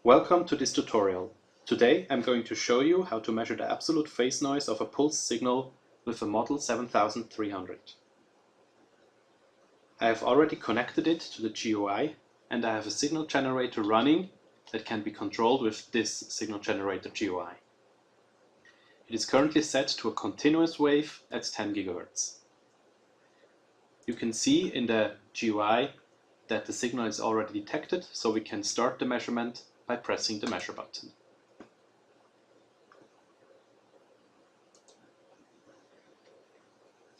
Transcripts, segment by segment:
Welcome to this tutorial. Today I'm going to show you how to measure the absolute phase noise of a pulse signal with a Model 7300. I have already connected it to the GUI and I have a signal generator running that can be controlled with this signal generator GUI. It is currently set to a continuous wave at 10 GHz. You can see in the GUI that the signal is already detected, so we can start the measurement by pressing the measure button.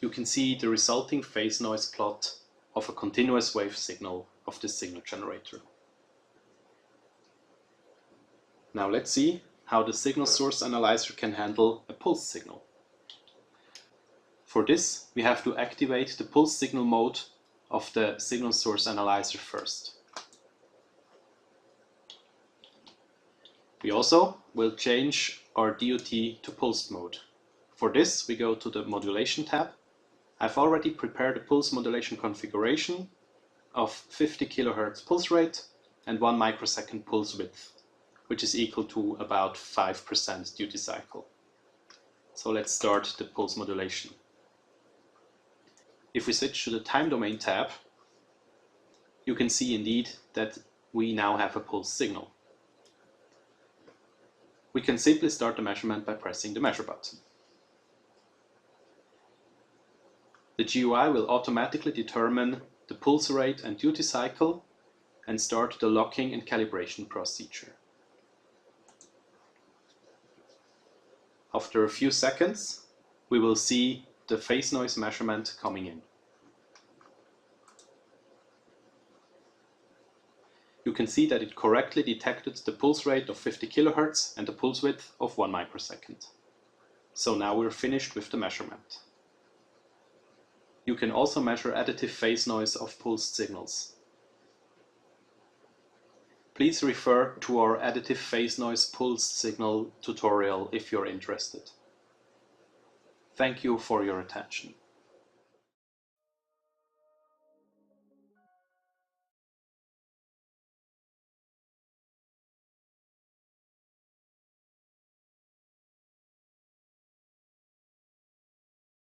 You can see the resulting phase noise plot of a continuous wave signal of this signal generator. Now let's see how the signal source analyzer can handle a pulse signal. For this, we have to activate the pulse signal mode of the signal source analyzer first. We also will change our DOT to pulsed mode. For this, we go to the modulation tab. I've already prepared a pulse modulation configuration of 50 kHz pulse rate and 1 microsecond pulse width, which is equal to about 5% duty cycle. So let's start the pulse modulation. If we switch to the time domain tab, you can see indeed that we now have a pulse signal. We can simply start the measurement by pressing the measure button. The GUI will automatically determine the pulse rate and duty cycle and start the locking and calibration procedure. After a few seconds, we will see the phase noise measurement coming in. You can see that it correctly detected the pulse rate of 50 kHz and the pulse width of 1 microsecond. So now we're finished with the measurement. You can also measure additive phase noise of pulsed signals. Please refer to our additive phase noise pulsed signal tutorial if you're interested. Thank you for your attention.